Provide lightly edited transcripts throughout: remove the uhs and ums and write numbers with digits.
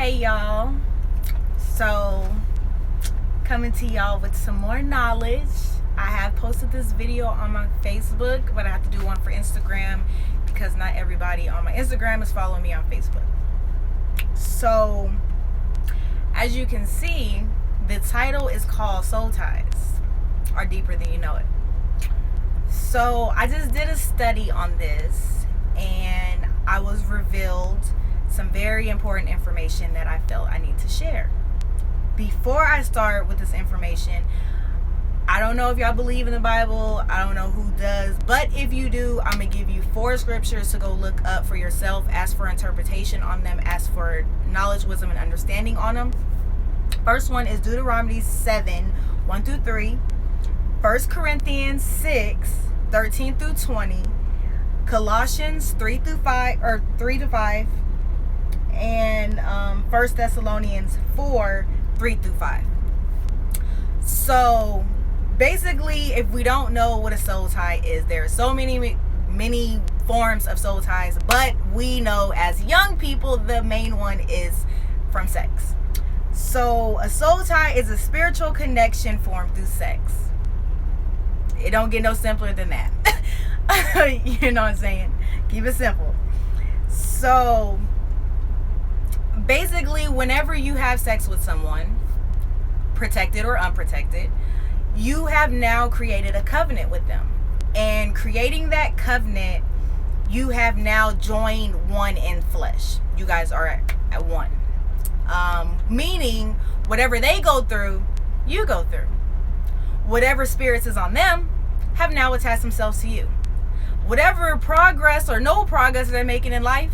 Hey y'all, so coming to y'all with some more knowledge. I have posted this video on my Facebook, but I have to do one for Instagram because not everybody on my Instagram is following me on Facebook. So as you can see, the title is called Soul Ties, or Deeper Than You Know It. So I just did a study on this and I was revealed some very important information that I felt I need to share. Before I start with this information, I don't know if y'all believe in the Bible. I don't know who does, but if you do, I'm gonna give you 4 scriptures to go look up for yourself, ask for interpretation on them, ask for knowledge, wisdom, and understanding on them. First one is Deuteronomy 7, 1 through 3, 1 Corinthians 6, 13 through 20, Colossians 3 to 5, and 1 Thessalonians 4, 3 through 5. So basically, if we don't know what a soul tie is, there are so many forms of soul ties, but we know as young people the main one is from sex. So a soul tie is a spiritual connection formed through sex. It don't get no simpler than that. You know what I'm saying? Keep it simple. So basically, whenever you have sex with someone, protected or unprotected, you have now created a covenant with them. And creating that covenant, you have now joined one in flesh. You guys are at one. Meaning, whatever they go through, you go through. Whatever spirits is on them have now attached themselves to you. Whatever progress or no progress they're making in life,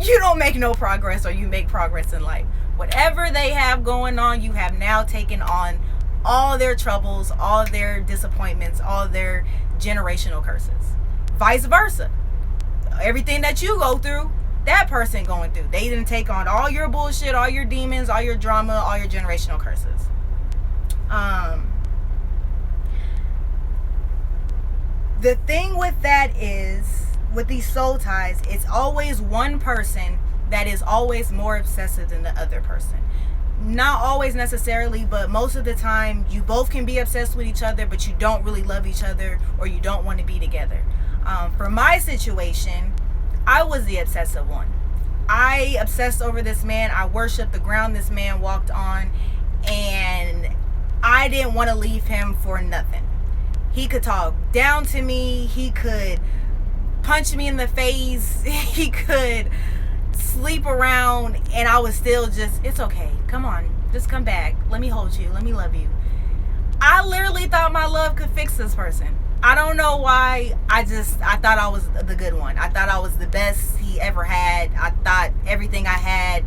you don't make no progress, or you make progress in life. Whatever they have going on, you have now taken on all their troubles, all their disappointments, all their generational curses. Vice versa. Everything that you go through, that person going through. They didn't take on all your bullshit, all your demons, all your drama, all your generational curses. The thing with that is, with these soul ties, it's always one person that is always more obsessive than the other person. Not always necessarily, but most of the time you both can be obsessed with each other, but you don't really love each other, or you don't want to be together. For my situation, I was the obsessive one. I obsessed over this man. I worshiped the ground this man walked on, and I didn't want to leave him for nothing. He could talk down to me. He could punch me in the face. He could sleep around, and I was still just, it's okay, come on, just come back, let me hold you, let me love you. I literally thought my love could fix this person. I don't know why. I thought I was the good one. I thought I was the best he ever had. I thought everything I had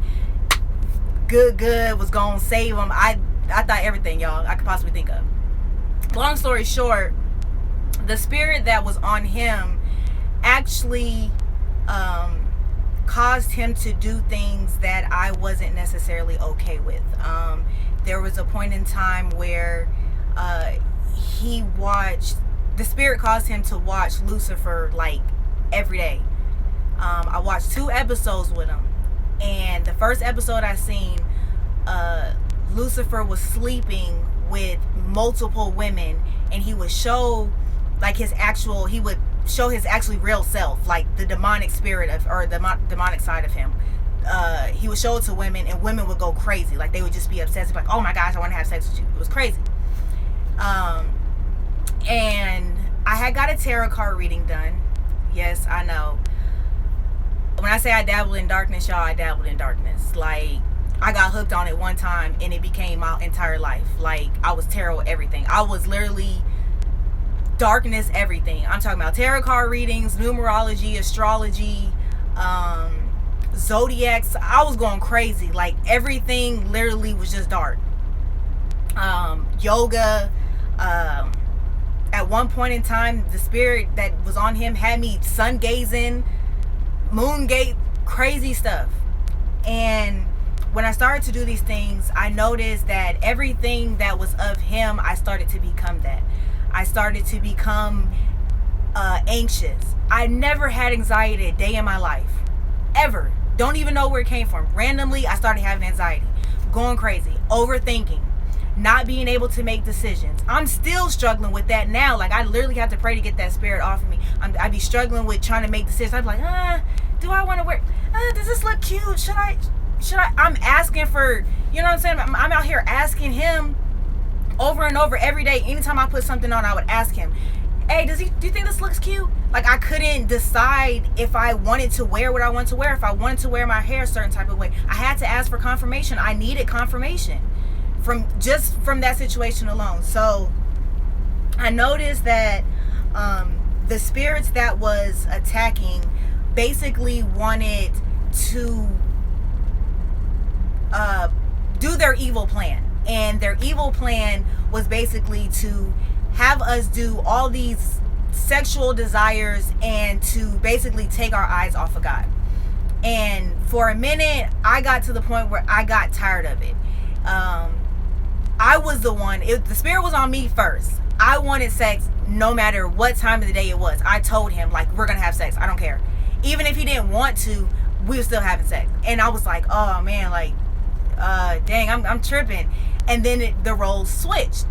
good was gonna save him. I thought everything, y'all, I could possibly think of. Long story short, the spirit that was on him actually caused him to do things that I wasn't necessarily okay with. There was a point in time where the spirit caused him to watch Lucifer like every day. I watched 2 episodes with him, and the first episode I seen, Lucifer was sleeping with multiple women, and he would show his actually real self, like the demonic spirit or the demonic side of him. He would show it to women, and women would go crazy. Like, they would just be obsessed, like, oh my gosh, I want to have sex with you. It was crazy. And I had got a tarot card reading done. Yes, I know. When I say I dabble in darkness, y'all, I dabbled in darkness. Like, I got hooked on it one time, and it became my entire life. Like, I was tarot everything. I was literally darkness everything. I'm talking about tarot card readings, numerology, astrology, zodiacs. I was going crazy. Like, everything literally was just dark. Yoga. At one point in time, the spirit that was on him had me sun gazing, moon gate, crazy stuff. And when I started to do these things, I noticed that everything that was of him, I started to become that. I started to become anxious. I never had anxiety a day in my life, ever. Don't even know where it came from. Randomly, I started having anxiety, going crazy, overthinking, not being able to make decisions. I'm still struggling with that now. Like, I literally have to pray to get that spirit off of me. I'd be struggling with trying to make decisions. I'd be like, do I want to wear, does this look cute? Should I, I'm asking for, you know what I'm saying? I'm out here asking him over and over every day. Anytime I put something on, I would ask him, hey, do you think this looks cute? Like, I couldn't decide if I wanted to wear what I wanted to wear, if I wanted to wear my hair a certain type of way. I had to ask for confirmation. I needed confirmation from that situation alone. So I noticed that the spirits that was attacking basically wanted to do their evil plan. And their evil plan was basically to have us do all these sexual desires and to basically take our eyes off of God. And for a minute, I got to the point where I got tired of it. I was the one, the spirit was on me first. I wanted sex no matter what time of the day it was. I told him, like, we're going to have sex. I don't care. Even if he didn't want to, we were still having sex. And I was like, oh man, like, dang, I'm tripping. And then the roles switched.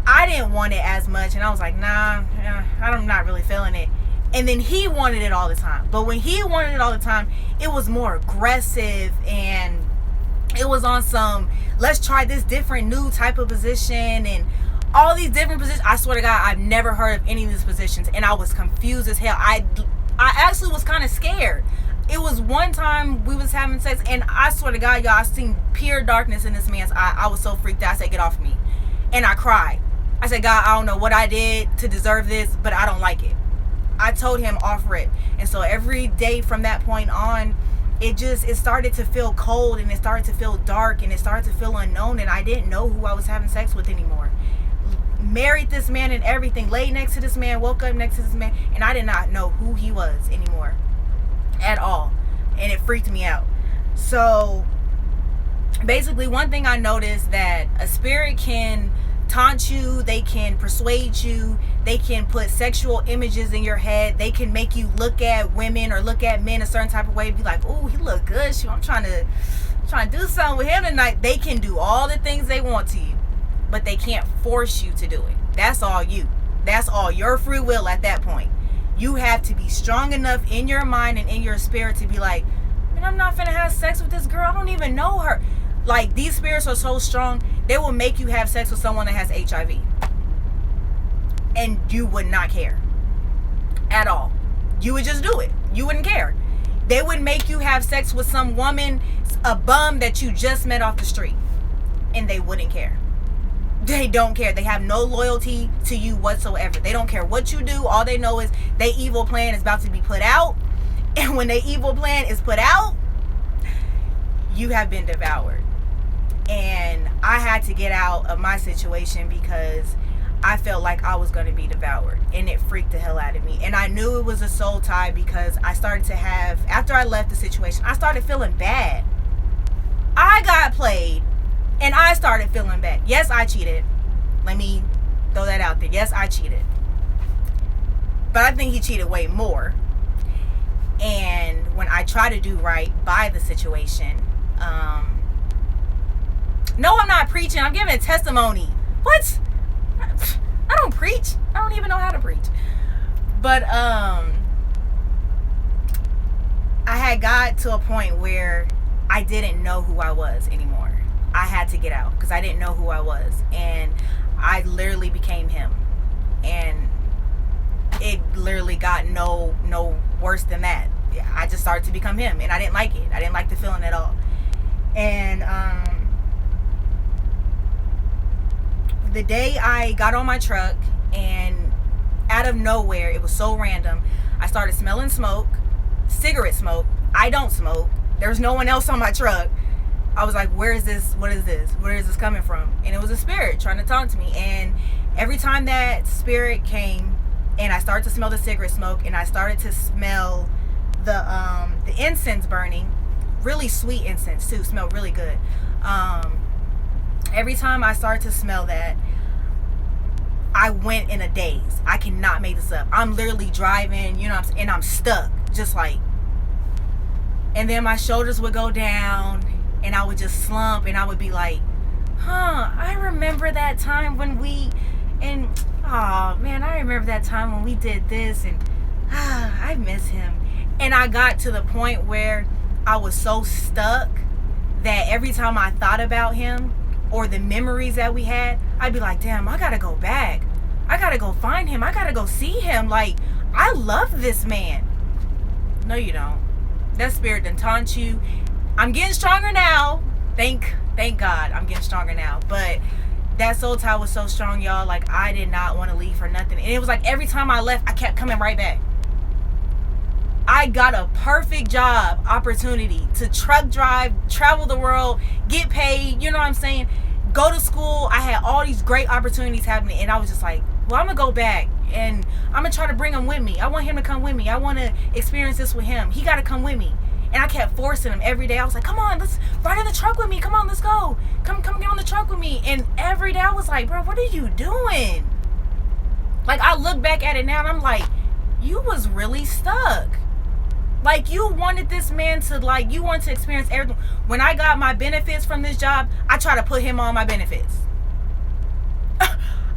I didn't want it as much, and I was like, nah, I'm not really feeling it. And then he wanted it all the time. But when he wanted it all the time, it was more aggressive, and it was on some, let's try this different new type of position, and all these different positions. I swear to God, I've never heard of any of these positions, and I was confused as hell. I actually was kind of scared. It was one time we was having sex, and I swear to God, y'all, I seen pure darkness in this man's eye. I was so freaked out. I said, get off me. And I cried. I said, God, I don't know what I did to deserve this, but I don't like it. I told him off rip. And so every day from that point on, it started to feel cold, and it started to feel dark, and it started to feel unknown, and I didn't know who I was having sex with anymore. Married this man and everything, laid next to this man, woke up next to this man, and I did not know who he was anymore at all. And it freaked me out. So basically, one thing I noticed, that a spirit can taunt you, they can persuade you, they can put sexual images in your head, they can make you look at women or look at men a certain type of way, be like, oh, he look good, I'm trying to do something with him tonight. They can do all the things they want to you, but they can't force you to do it. That's all you. That's all your free will at that point. You have to be strong enough in your mind and in your spirit to be like, man, I'm not finna have sex with this girl, I don't even know her. Like, these spirits are so strong, they will make you have sex with someone that has HIV. And you would not care at all. You would just do it. You wouldn't care. They would make you have sex with some woman, a bum that you just met off the street, and they wouldn't care. They don't care. They have no loyalty to you whatsoever. They don't care what you do. All they know is their evil plan is about to be put out. And when their evil plan is put out, you have been devoured. And I had to get out of my situation because I felt like I was going to be devoured, and it freaked the hell out of me. And I knew it was a soul tie because I started to have, after I left the situation, I started feeling bad. I got played, and I started feeling bad. Yes, I cheated. Let me throw that out there. Yes, I cheated. But I think he cheated way more. And when I try to do right by the situation, no, I'm not preaching. I'm giving a testimony. What? I don't preach. I don't even know how to preach. But I had got to a point where I didn't know who I was anymore. I had to get out because I didn't know who I was. And I literally became him. And it literally got no worse than that. I just started to become him, and I didn't like it. I didn't like the feeling at all. And the day I got on my truck, and out of nowhere, it was so random, I started smelling smoke, cigarette smoke. I don't smoke. There's no one else on my truck. I was like, where is this? What is this? Where is this coming from? And it was a spirit trying to talk to me. And every time that spirit came, and I started to smell the cigarette smoke, and I started to smell the incense burning, really sweet incense too, smelled really good. Every time I started to smell that, I went in a daze. I cannot make this up. I'm literally driving, and I'm stuck, just like, And then my shoulders would go down and I would just slump and I would be like, I remember that time when oh man, I remember that time when we did this, and I miss him. And I got to the point where I was so stuck that every time I thought about him or the memories that we had, I'd be like, damn, I gotta go back. I gotta go find him. I gotta go see him. Like, I love this man. No, you don't. That spirit done taunt you. I'm getting stronger now. Thank God I'm getting stronger now. But that soul tie was so strong, y'all. Like, I did not want to leave for nothing. And it was like every time I left, I kept coming right back. I got a perfect job opportunity to truck drive, travel the world, get paid, you know what I'm saying? Go to school. I had all these great opportunities happening. And I was just like, well, I'm going to go back. And I'm going to try to bring him with me. I want him to come with me. I want to experience this with him. He got to come with me. And I kept forcing him every day. I was like, come on, let's ride in the truck with me. Come on, let's go. Come get on the truck with me. And every day I was like, bro, what are you doing? Like, I look back at it now and I'm like, you was really stuck. Like, you wanted this man to, like, you wanted to experience everything. When I got my benefits from this job, I tried to put him on my benefits.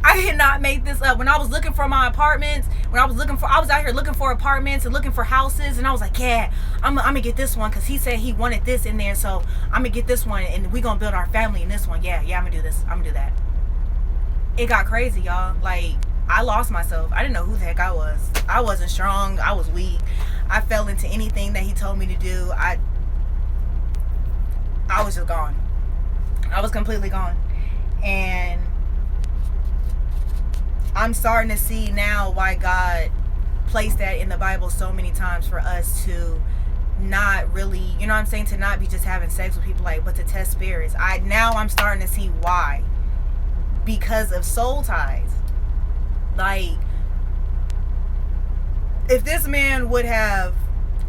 I did not make this up. When I was looking for my apartments, I was out here looking for apartments and looking for houses, and I was like, yeah, I'm gonna get this one because he said he wanted this in there, so I'm gonna get this one and we gonna build our family in this one. Yeah, I'm gonna do this. I'm gonna do that. It got crazy, y'all. Like, I lost myself. I didn't know who the heck I was. I wasn't strong. I was weak. I fell into anything that he told me to do. I was just gone. I was completely gone. And I'm starting to see now why God placed that in the Bible so many times for us to not really, you know what I'm saying, to not be just having sex with people, like, but to test spirits. I'm starting to see why. Because of soul ties. Like, if this man would have,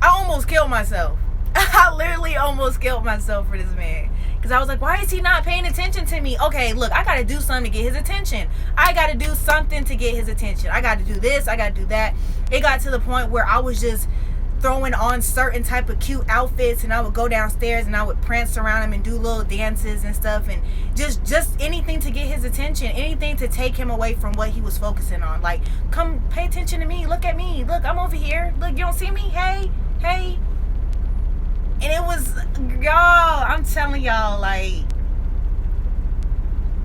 I almost killed myself. I literally almost killed myself for this man. Because I was like, why is he not paying attention to me? Okay, look, I got to do something to get his attention. I got to do something to get his attention. I got to do this. I got to do that. It got to the point where I was just throwing on certain type of cute outfits, and I would go downstairs and I would prance around him and do little dances and stuff, and just anything to get his attention, anything to take him away from what he was focusing on. Like, come pay attention to me. Look at me. Look, I'm over here. Look, you don't see me? Hey. And it was, y'all, I'm telling y'all, like,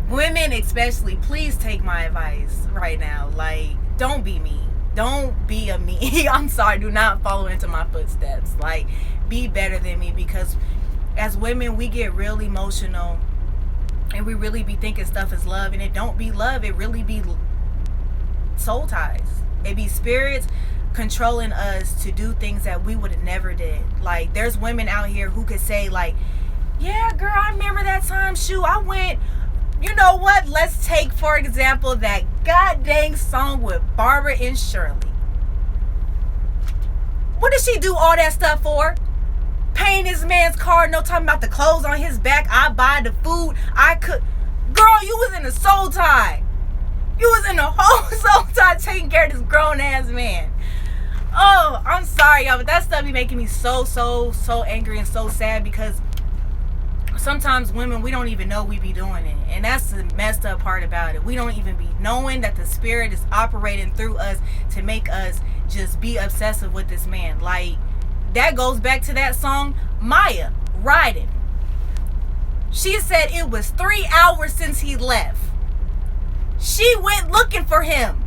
women especially, please take my advice right now. Like, don't be me. Don't be a me. I'm sorry, do not follow into my footsteps. Like, be better than me, because as women, we get real emotional and we really be thinking stuff is love, and it don't be love. It really be soul ties. It be spirits controlling us to do things that we would have never did. Like, there's women out here who could say, like, yeah, girl, I remember that time, I went, you know what, let's take, for example, that god dang song with Barbara and Shirley. What did she do all that stuff for? Paying this man's car, no talking about the clothes on his back, I buy the food, I cook. Girl, you was in a soul tie. You was in a whole soul tie taking care of this grown ass man. Oh, I'm sorry, y'all, but that stuff be making me so angry and so sad, because sometimes women, we don't even know we be doing it. And that's the messed up part about it. We don't even be knowing that the spirit is operating through us to make us just be obsessive with this man. Like, that goes back to that song, Maya, Riding. She said it was 3 hours since he left. She went looking for him.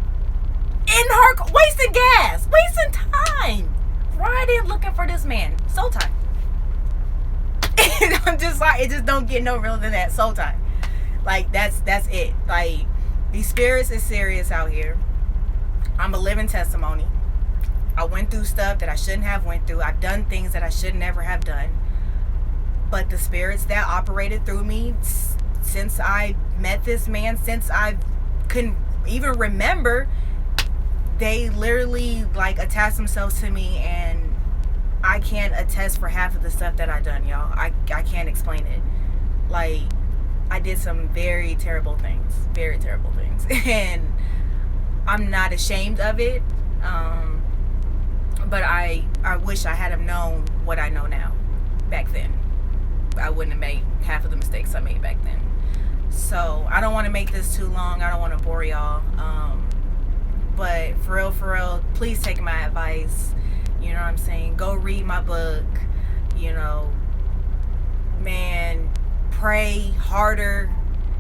In her, wasting gas, wasting time, riding looking for this man. Soul time. I'm just like, it just don't get no realer than that. Soul time. Like, that's it. Like, these spirits is serious out here. I'm a living testimony. I went through stuff that I shouldn't have went through. I've done things that I should never have done. But the spirits that operated through me since I met this man, since I couldn't even remember, they literally, like, attach themselves to me, and I can't attest for half of the stuff that I done, y'all. I can't explain it. Like, I did some very terrible things, and I'm not ashamed of it. But I wish I had have known what I know now. back then. I wouldn't have made half of the mistakes I made back then. So I don't want to make this too long. I don't want to bore y'all. But for real, please take my advice. You know what I'm saying? Go read my book. You know, man, pray harder.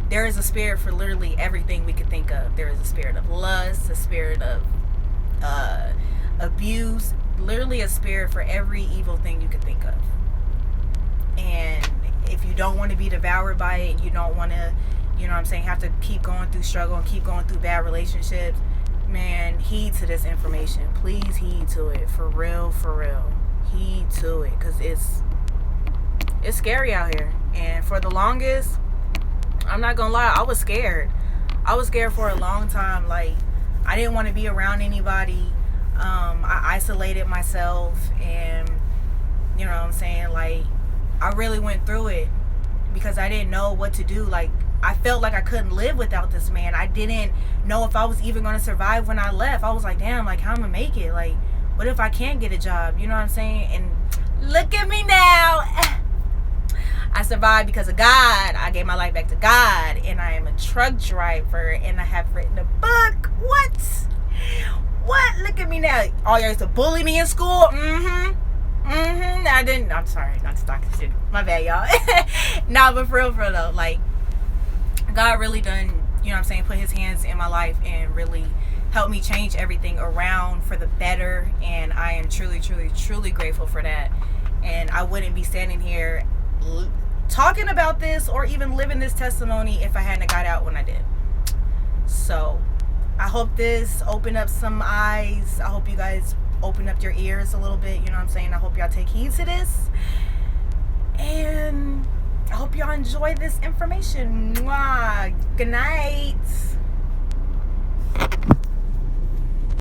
There is a spirit for literally everything we could think of. There is a spirit of lust, a spirit of abuse, literally a spirit for every evil thing you could think of. And if you don't want to be devoured by it, you don't want to, you know what I'm saying, have to keep going through struggle and keep going through bad relationships, man, heed to this information. Please heed to it. For real. Heed to it. Because it's scary out here. And for the longest, I'm not going to lie, I was scared. I was scared for a long time. Like, I didn't want to be around anybody. I isolated myself. And, you know what I'm saying, like, I really went through it because I didn't know what to do. Like, I felt like I couldn't live without this man. I didn't know if I was even going to survive when I left. I was like, damn, like, how am I going to make it? Like, what if I can't get a job? You know what I'm saying? And look at me now. I survived because of God. I gave my life back to God. And I am a truck driver. And I have written a book. What? Look at me now. All y'all used to bully me in school. I didn't. I'm sorry, not to talk shit. My bad, y'all. Nah, but for real though, like, God really done, you know what I'm saying, put his hands in my life and really helped me change everything around for the better. And I am truly grateful for that. And I wouldn't be standing here talking about this or even living this testimony if I hadn't got out when I did. So I hope this opened up some eyes. I hope you guys open up your ears a little bit, you know what I'm saying? I hope y'all take heed to this. And I hope y'all enjoy this information. Mwah. Good night.